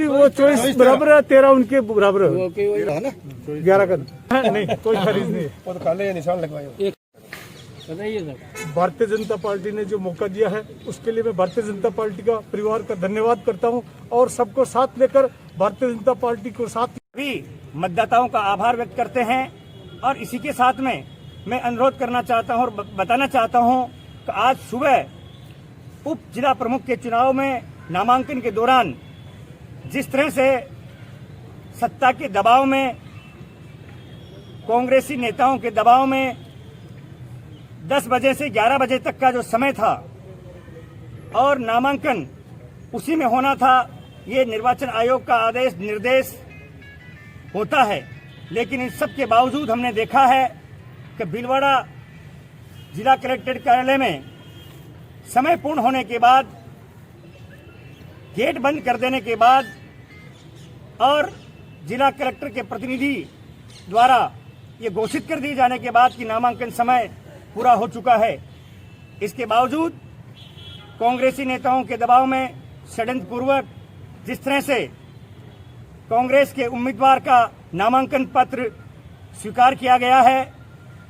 वो 24 बराबर है, 13 उनके बराबर है ना, 11 का नहीं कोई खरीद नहीं। वो तो काले निशान लगवाए। भारतीय जनता पार्टी ने जो मौका दिया है उसके लिए मैं भारतीय जनता पार्टी का परिवार का धन्यवाद करता हूं और सबको साथ लेकर भारतीय जनता पार्टी को साथ भी मतदाताओं का आभार व्यक्त करते हैं। और इसी के साथ में मैं अनुरोध करना चाहता हूं और बताना चाहता हूं कि आज सुबह उप जिला प्रमुख के चुनाव में नामांकन के दौरान जिस तरह से सत्ता के दबाव में, कांग्रेसी नेताओं के दबाव में 10 बजे से 11 बजे तक का जो समय था और नामांकन उसी में होना था, ये निर्वाचन आयोग का आदेश निर्देश होता है। लेकिन इन सब के बावजूद हमने देखा है कि भीलवाड़ा जिला कलेक्ट्रेट कार्यालय में समय पूर्ण होने के बाद, गेट बंद कर देने के बाद और जिला कलेक्टर के प्रतिनिधि द्वारा ये घोषित कर दिए जाने के बाद कि नामांकन समय पूरा हो चुका है, इसके बावजूद कांग्रेसी नेताओं के दबाव में षड्यंत्र पूर्वक जिस तरह से कांग्रेस के उम्मीदवार का नामांकन पत्र स्वीकार किया गया है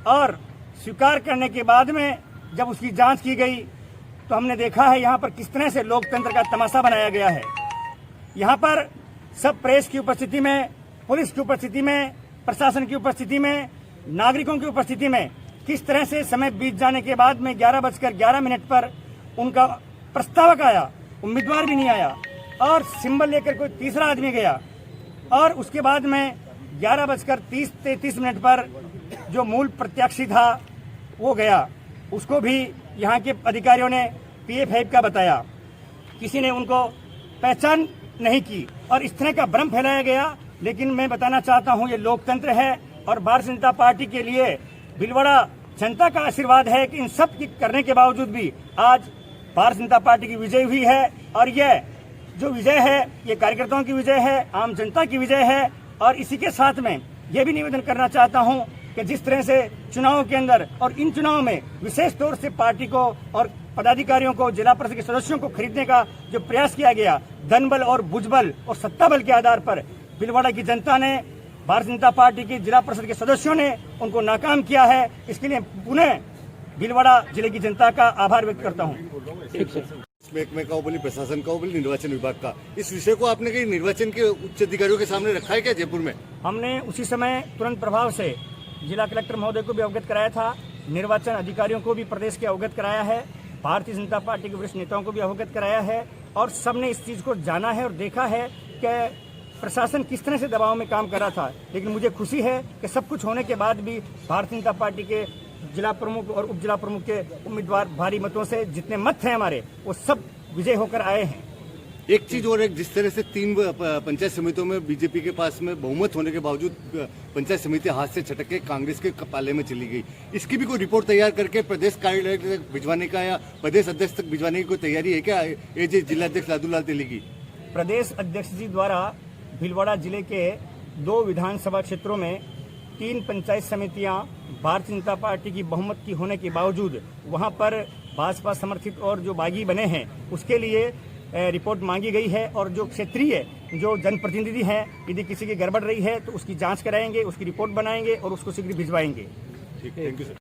और स्वीकार करने के बाद में जब उसकी जांच की गई तो हमने देखा है यहाँ पर किस तरह से लोकतंत्र का तमाशा बनाया गया है। यहाँ पर सब प्रेस की उपस्थिति में, पुलिस की उपस्थिति में, प्रशासन की उपस्थिति में, नागरिकों की उपस्थिति में किस तरह से समय बीत जाने के बाद में 11:11 पर उनका प्रस्तावक आया, उम्मीदवार भी नहीं आया और सिंबल लेकर कोई तीसरा आदमी गया और उसके बाद में 11:30-33 पर जो मूल प्रत्याशी था वो गया, उसको भी यहाँ के अधिकारियों ने PF5 का बताया, किसी ने उनको पहचान नहीं की और इस तरह का भ्रम फैलाया गया। लेकिन मैं बताना चाहता हूँ ये लोकतंत्र है और भारतीय जनता पार्टी के लिए भीलवाड़ा जनता का आशीर्वाद है कि इन सब की करने के बावजूद भी आज भारतीय जनता पार्टी की विजय हुई है और यह जो विजय है ये कार्यकर्ताओं की विजय है, आम जनता की विजय है। और इसी के साथ में ये भी निवेदन करना चाहता हूँ कि जिस तरह से चुनावों के अंदर और इन चुनावों में विशेष तौर से पार्टी को और पदाधिकारियों को, जिला परिषद के सदस्यों को खरीदने का जो प्रयास किया गया, धन बल और भुजबल और सत्ता बल के आधार पर भीलवाड़ा की जनता ने, भारतीय जनता पार्टी की जिला परिषद के सदस्यों ने उनको नाकाम किया है। इसके लिए पुनः भीलवाड़ा जिले की जनता का आभार व्यक्त करता हूँ। महकमे का बोली, प्रशासन का बोली, निर्वाचन विभाग का, इस विषय को आपने कहीं निर्वाचन के उच्च अधिकारियों के सामने रखा है क्या जयपुर में? हमने उसी समय तुरंत प्रभाव से जिला कलेक्टर महोदय को भी अवगत कराया था, निर्वाचन अधिकारियों को भी प्रदेश के अवगत कराया है, भारतीय जनता पार्टी के वरिष्ठ नेताओं को भी अवगत कराया है और सबने इस चीज को जाना है और देखा है कि प्रशासन किस तरह से दबाव में काम कर रहा था। लेकिन मुझे खुशी है कि सब कुछ होने के बाद भी भारतीय जनता पार्टी के जिला प्रमुख और उप जिला प्रमुख के उम्मीदवार भारी मतों से, जितने मत थे हमारे, वो सब विजय होकर आए हैं। एक चीज और, एक जिस तरह से 3 पंचायत समितियों में बीजेपी के पास में बहुमत होने के बावजूद पंचायत समिति हाथ से छटक के कांग्रेस के पाले में चली गई, इसकी भी कोई रिपोर्ट तैयार करके प्रदेश कार्यालय तक भिजवाने का या प्रदेश अध्यक्ष तक भिजवाने की कोई तैयारी है क्या जिलाध्यक्ष लादूलाल तेली की? प्रदेश अध्यक्ष जी द्वारा भीलवाड़ा जिले के 2 विधानसभा क्षेत्रों में 3 पंचायत समितियां भारतीय जनता पार्टी की बहुमत की होने के बावजूद वहां पर भाजपा समर्थित और जो बागी बने हैं उसके लिए रिपोर्ट मांगी गई है और जो क्षेत्रीय जो जनप्रतिनिधि हैं, यदि किसी की गड़बड़ रही है तो उसकी जांच कराएंगे, उसकी रिपोर्ट बनाएंगे और उसको शीघ्र भिजवाएंगे। ठीक है, थैंक यू सर।